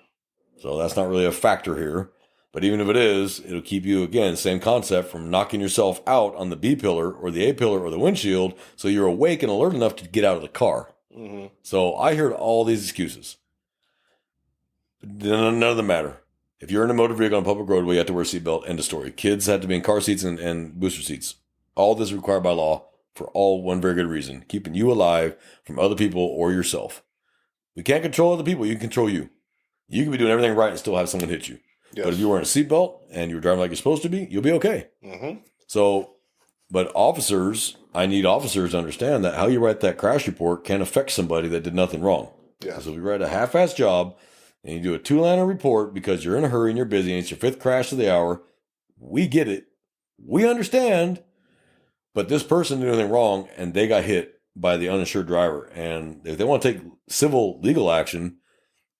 So that's not really a factor here. But even if it is, it'll keep you, again, same concept, from knocking yourself out on the B pillar or the A pillar or the windshield so you're awake and alert enough to get out of the car. So I heard all these excuses. None of them matter. If you're in a motor vehicle on a public roadway, you have to wear a seatbelt. End of story. Kids have to be in car seats and booster seats. All this is required by law for one very good reason. Keeping you alive from other people or yourself. We can't control other people. You can control you. You can be doing everything right and still have someone hit you. Yes. But if you're wearing a seatbelt and you're driving like you're supposed to be, you'll be okay. So, but officers, I need officers to understand that how you write that crash report can affect somebody that did nothing wrong. Yeah. So if you write a half-assed job, and you do a 2-liner report because you're in a hurry and you're busy and it's your 5th crash of the hour, we get it. We understand. But this person did anything wrong and they got hit by the uninsured driver. And if they want to take civil legal action,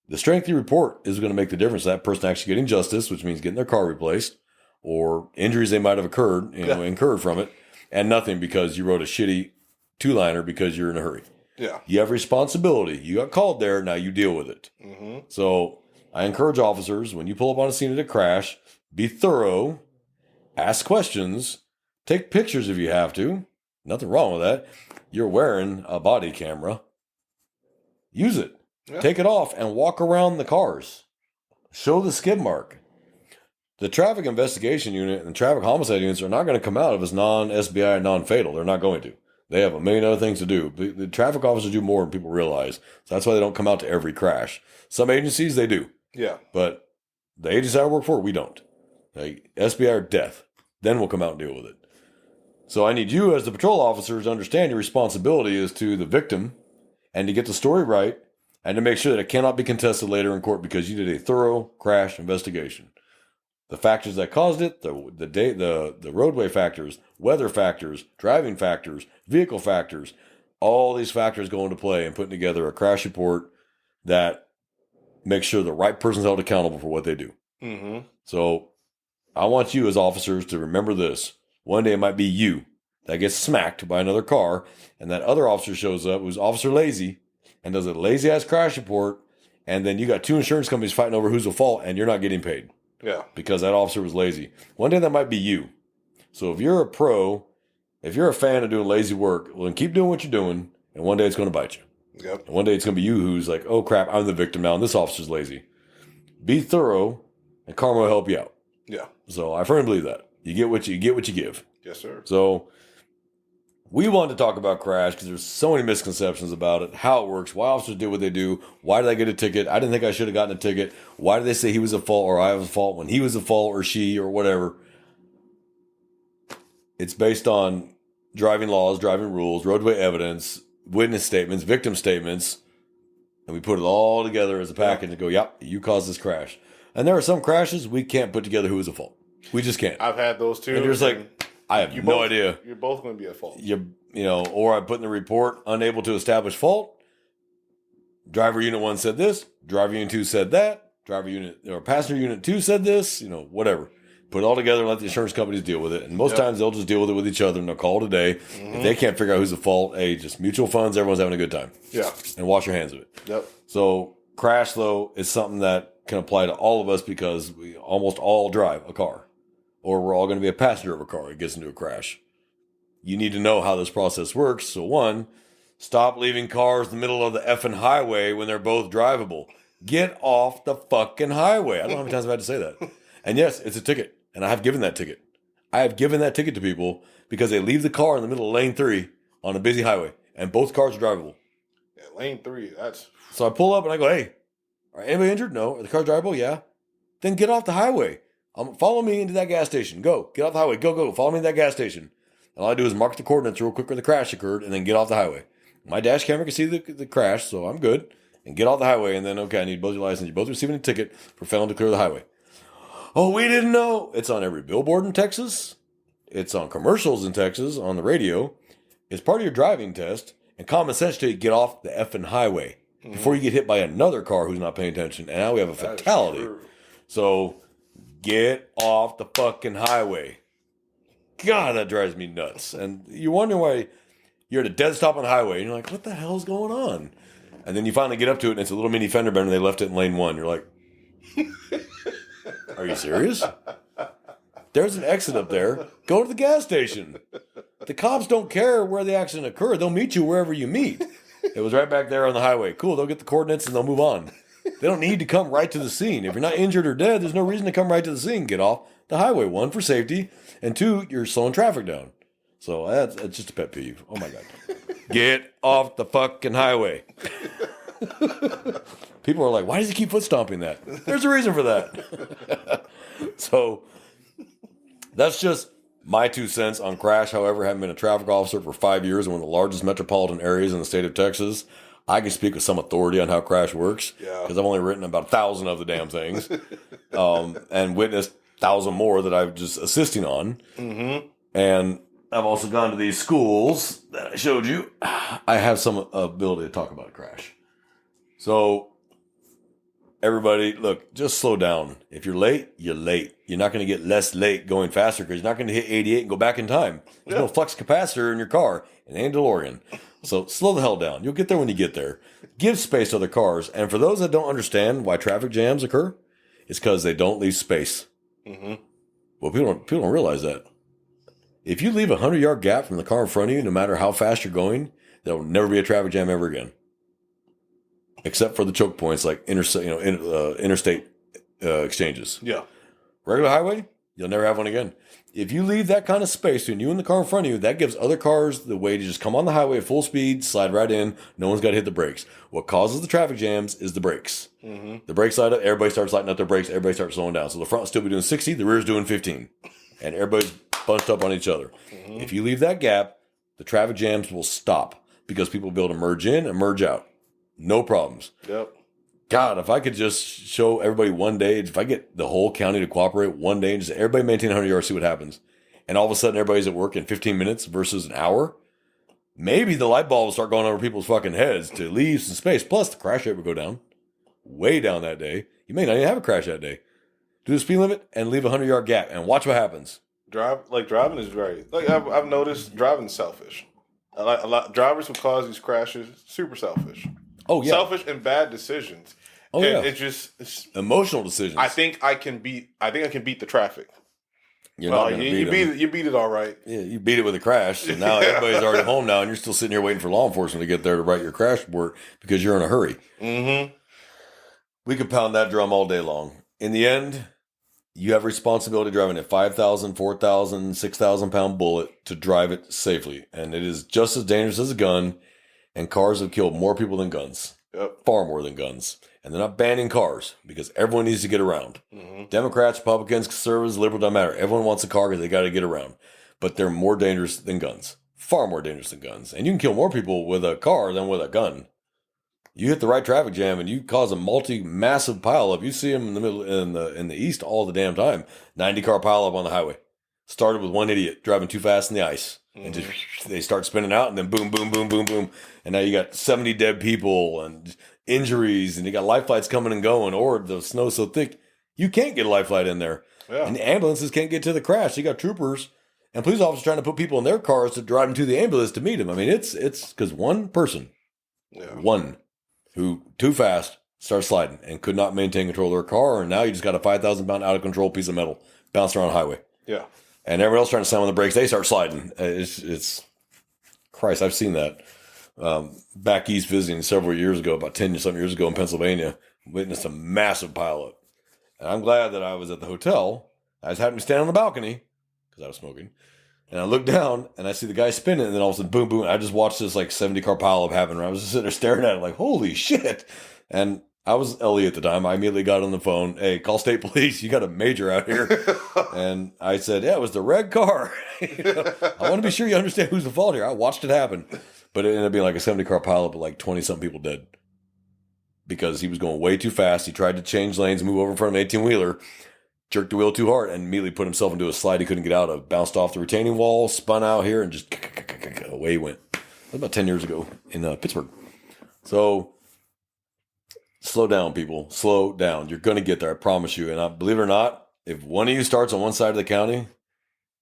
the strength of your report is going to make the difference. That person actually getting justice, which means getting their car replaced, or injuries they might have incurred from it, and nothing because you wrote a shitty 2-liner because you're in a hurry. Yeah. You have responsibility. You got called there. Now you deal with it. So I encourage officers, when you pull up on a scene of a crash, be thorough, ask questions, take pictures if you have to. Nothing wrong with that. You're wearing a body camera. Use it. Yeah. Take it off and walk around the cars. Show the skid mark. The traffic investigation unit and the traffic homicide units are not going to come out if it's non-SBI and non-fatal. They're not going to. They have a million other things to do. The traffic officers do more than people realize. So that's why they don't come out to every crash. Some agencies, they do. Yeah. But the agency I work for, we don't. Like, SBI or death. Then we'll come out and deal with it. So I need you as the patrol officers to understand your responsibility is to the victim and to get the story right and to make sure that it cannot be contested later in court because you did a thorough crash investigation. The factors that caused it, the roadway factors, weather factors, driving factors, vehicle factors, all these factors go into play in putting together a crash report that makes sure the right person's held accountable for what they do. Mm-hmm. So I want you as officers to remember this. One day it might be you that gets smacked by another car, and that other officer shows up who's officer lazy and does a lazy-ass crash report, and then you got two insurance companies fighting over who's at fault, and you're not getting paid. Yeah. Because that officer was lazy. One day that might be you. So if you're a pro, if you're a fan of doing lazy work, well, then keep doing what you're doing, and one day it's going to bite you. Yep. And one day it's going to be you who's like, oh crap, I'm the victim now, and this officer's lazy. Be thorough, and karma will help you out. Yeah. So I firmly believe that. You get what you give. Yes, sir. So we wanted to talk about crash because there's so many misconceptions about it, how it works, why officers do what they do, why did I get a ticket? I didn't think I should have gotten a ticket. Why did they say he was at fault or I was at fault when he was at fault or she or whatever? It's based on driving laws, driving rules, roadway evidence, witness statements, victim statements, and we put it all together as a package and go, yep, you caused this crash. And there are some crashes we can't put together who was at fault. We just can't. I've had those too. And you're just like, I have no idea. You're both going to be at fault. Or I put in the report, unable to establish fault. Driver unit 1 said this. Driver unit 2 said that. Passenger unit 2 said this. Whatever. Put it all together and let the insurance companies deal with it. And most times they'll just deal with it with each other and they'll call it a day. Mm-hmm. If they can't figure out who's at fault, hey, just mutual funds, everyone's having a good time. Yeah. And wash your hands of it. Yep. So crash, though, is something that can apply to all of us because we almost all drive a car. Or we're all going to be a passenger of a car that gets into a crash. You need to know how this process works. So one, stop leaving cars in the middle of the effing highway when they're both drivable. Get off the fucking highway. I don't know how many times I've had to say that. And yes, it's a ticket. And I have given that ticket. I have given that ticket to people because they leave the car in the middle of lane 3 on a busy highway. And both cars are drivable. Yeah, lane 3, that's... So I pull up and I go, hey, are anybody injured? No. Are the cars drivable? Yeah. Then get off the highway. Follow me into that gas station. Go. Get off the highway. Go. Follow me to that gas station. And all I do is mark the coordinates real quick where the crash occurred and then get off the highway. My dash camera can see the crash, so I'm good. And get off the highway. And then, okay, I need both your license. You're both receiving a ticket for failing to clear the highway. Oh, we didn't know. It's on every billboard in Texas. It's on commercials in Texas on the radio. It's part of your driving test. And common sense to you, get off the effing highway before you get hit by another car who's not paying attention. And now we have a fatality. So get off the fucking highway. God, that drives me nuts. And you wonder why you're at a dead stop on the highway. And you're like, what the hell's going on? And then you finally get up to it, and it's a little mini fender bender. And they left it in lane 1. You're like, are you serious? There's an exit up there. Go to the gas station. The cops don't care where the accident occurred. They'll meet you wherever you meet. It was right back there on the highway. Cool, they'll get the coordinates and they'll move on. They don't need to come right to the scene. If you're not injured or dead, there's no reason to come right to the scene. Get off the highway. 1, for safety. And 2, you're slowing traffic down. So that's just a pet peeve. Oh my God. Get off the fucking highway. People are like, why does he keep foot stomping that? There's a reason for that. So that's just my 2 cents on crash. However, having been a traffic officer for 5 years in one of the largest metropolitan areas in the state of Texas, I can speak with some authority on how crash works. Yeah. Because I've only written about 1,000 of the damn things and witnessed 1,000 more that I'm just assisting on. Mm-hmm. And I've also gone to these schools that I showed you. I have some ability to talk about a crash. So everybody, look, just slow down. If you're late, you're late. You're not going to get less late going faster because you're not going to hit 88 and go back in time. There's no flux capacitor in your car. It ain't a DeLorean. So slow the hell down. You'll get there when you get there. Give space to other cars. And for those that don't understand why traffic jams occur, it's because they don't leave space. Mm-hmm. Well, people don't realize that. If you leave a 100-yard gap from the car in front of you, no matter how fast you're going, there will never be a traffic jam ever again. except for the choke points like interstate exchanges. Yeah. Regular highway, you'll never have one again. If you leave that kind of space between you and the car in front of you, that gives other cars the way to just come on the highway at full speed, slide right in. No one's got to hit the brakes. What causes the traffic jams is the brakes. Mm-hmm. The brakes light up, everybody starts lighting up their brakes, everybody starts slowing down. So the front will still be doing 60, the rear's doing 15. And everybody's bunched up on each other. Mm-hmm. If you leave that gap, the traffic jams will stop because people will be able to merge in and merge out. No problems. Yep. God, if I could just show everybody one day, if I get the whole county to cooperate one day and just everybody maintain 100 yards, see what happens. And all of a sudden everybody's at work in 15 minutes versus an hour, maybe the light bulb will start going over people's fucking heads to leave some space. Plus the crash rate would go down, way down that day. You may not even have a crash that day. Do the speed limit and leave a 100-yard gap and watch what happens. Driving is very, I've noticed driving is selfish. A lot drivers who cause these crashes, super selfish. Oh, yeah. Selfish and bad decisions. Oh, and yeah. It's emotional decisions. I think I can beat the traffic. You're not going to beat them. You beat it all right. Yeah, you beat it with a crash. And now everybody's already home now, and you're still sitting here waiting for law enforcement to get there to write your crash report because you're in a hurry. Mm-hmm. We could pound that drum all day long. In the end, you have responsibility driving a 5,000, 4,000, 6,000 pound bullet to drive it safely. And it is just as dangerous as a gun. And cars have killed more people than guns. Yep. Far more than guns. And they're not banning cars because everyone needs to get around. Mm-hmm. Democrats, Republicans, conservatives, liberals, doesn't matter. Everyone wants a car because they got to get around. But they're more dangerous than guns. Far more dangerous than guns. And you can kill more people with a car than with a gun. You hit the right traffic jam and you cause a massive pileup. You see them in the middle, in the east all the damn time. 90-car pileup on the highway. Started with one idiot driving too fast in the ice. And just they start spinning out and then boom, boom, boom, boom, boom. And now you got 70 dead people and injuries and you got life flights coming and going, or the snow's so thick, you can't get a life flight in there. Yeah. And the ambulances can't get to the crash. You got troopers and police officers trying to put people in their cars to drive them to the ambulance to meet them. I mean, it's because one person, one who too fast started sliding and could not maintain control of their car. And now you just got a 5,000 pound out of control piece of metal bouncing around the highway. Yeah. And everyone else trying to slam on the brakes, they start sliding. It's Christ, I've seen that. Back east visiting several years ago, about 10-something years ago in Pennsylvania, witnessed a massive pileup. And I'm glad that I was at the hotel. I just happened to stand on the balcony because I was smoking. And I looked down and I see the guy spinning, and then all of a sudden, boom, boom. I just watched this 70-car pileup happen. I was just sitting there staring at it like, holy shit. And I was Ellie at the time. I immediately got on the phone. Hey, call state police. You got a major out here. And I said, yeah, it was the red car. I want to be sure you understand who's the fault here. I watched it happen. But it ended up being like a 70-car pileup with 20-something people dead. Because he was going way too fast. He tried to change lanes, move over in front of an 18-wheeler, jerked the wheel too hard, and immediately put himself into a slide he couldn't get out of. Bounced off the retaining wall, spun out here, and just away he went. That was about 10 years ago in Pittsburgh. So slow down, people. Slow down. You're going to get there, I promise you. And I believe it or not, if one of you starts on one side of the county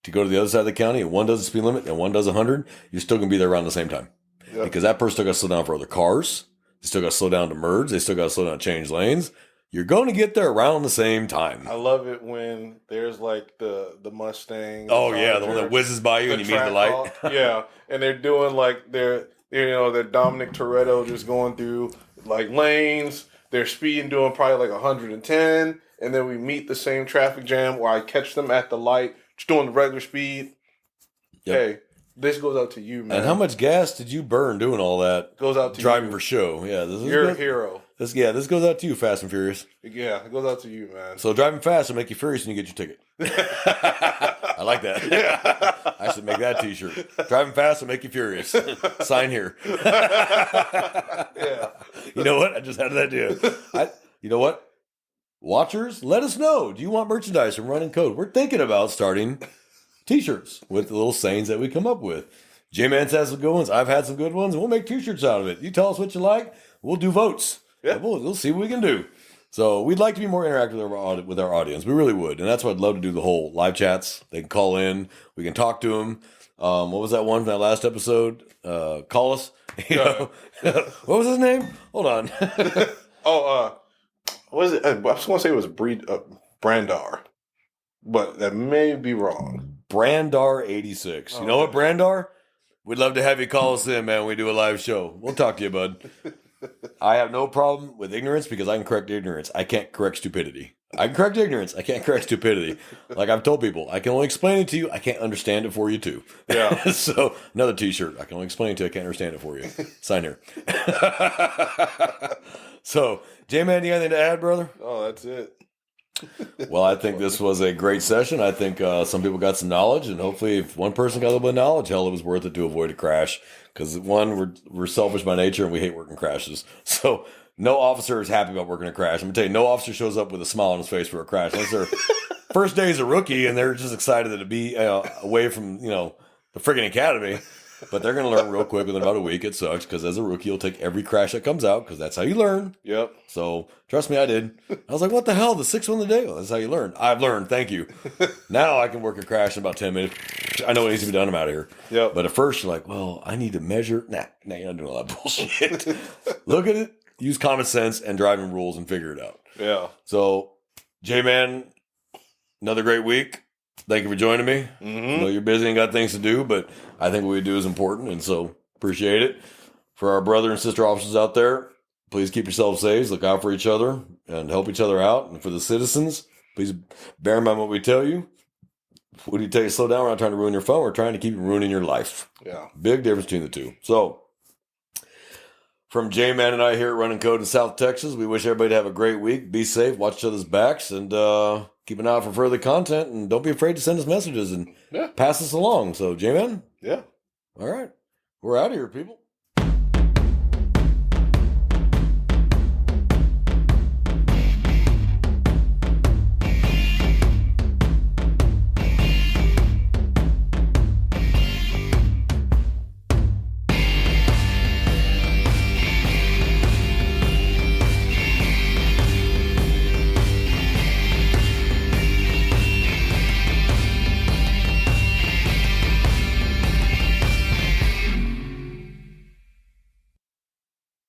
to go to the other side of the county, and one does the speed limit and one does 100, you're still going to be there around the same time. Yep. Because that person still got to slow down for other cars. They still got to slow down to merge. They still got to slow down to change lanes. You're going to get there around the same time. I love it when there's the Mustang. Oh yeah, the one that whizzes by you and you meet the light. Yeah, and they're doing their Dominic Toretto just going through lanes. They're speeding, doing probably 110, and then we meet the same traffic jam where I catch them at the light, just doing the regular speed. Yep. Hey, this goes out to you, man. And how much gas did you burn doing all that? Goes out to driving for show. Yeah, you're a hero. This goes out to you, Fast and Furious. Yeah, it goes out to you, man. So driving fast will make you furious and you get your ticket. I like that. Yeah. I should make that t-shirt. Driving fast will make you furious. Sign here. Yeah. You know what? I just had that idea. You know what? Watchers, let us know. Do you want merchandise from Running Code? We're thinking about starting t-shirts with the little sayings that we come up with. J-Man's has some good ones. I've had some good ones. We'll make t-shirts out of it. You tell us what you like. We'll do votes. Yeah. We'll see what we can do. So we'd like to be more interactive with our audience. We really would. And that's why I'd love to do the whole live chats. They can call in. We can talk to them. What was that one from that last episode? Call us. What was his name? Hold on. What was it? I was going to say it was Brandar. But that may be wrong. Brandar86. You know what, Brandar? We'd love to have you call us in, man, when we do a live show. We'll talk to you, bud. I have no problem with ignorance because I can correct ignorance. I can't correct stupidity. I can correct ignorance. I can't correct stupidity. Like I've told people, I can only explain it to you. I can't understand it for you too. Yeah. So another T-shirt. I can only explain it to you. I can't understand it for you. Sign here. So, J-Man, you got anything to add, brother? Oh, that's it. Well, I think this was a great session. I think some people got some knowledge, and hopefully, if one person got a little bit of knowledge, hell, it was worth it to avoid a crash. Because one, we're selfish by nature, and we hate working crashes. So no officer is happy about working a crash. I'm gonna tell you, no officer shows up with a smile on his face for a crash unless their first day as a rookie, and they're just excited to be away from the friggin' academy. But they're going to learn real quick within about a week. It sucks because as a rookie, you'll take every crash that comes out because that's how you learn. Yep. So trust me, I did. I was like, what the hell? The sixth one of the day? Well, that's how you learn. I've learned. Thank you. Now I can work a crash in about 10 minutes. I know what needs to be done. I'm out of here. Yep. But at first, you're like, well, I need to measure. Nah, you're not doing all that bullshit. Look at it. Use common sense and driving rules and figure it out. Yeah. So, J-Man, another great week. Thank you for joining me. Mm-hmm. I know you're busy and got things to do, but I think what we do is important, and so appreciate it. For our brother and sister officers out there, please keep yourselves safe, look out for each other, and help each other out. And for the citizens, please bear in mind what we tell you. What do you tell you? Slow down. We're not trying to ruin your phone. We're trying to keep you ruining your life. Yeah. Big difference between the two. So, from J-Man and I here at Running Code in South Texas, we wish everybody to have a great week. Be safe, watch each other's backs, and keep an eye out for further content. And don't be afraid to send us messages and pass us along. So, J-Man? Yeah. All right. We're out of here, people.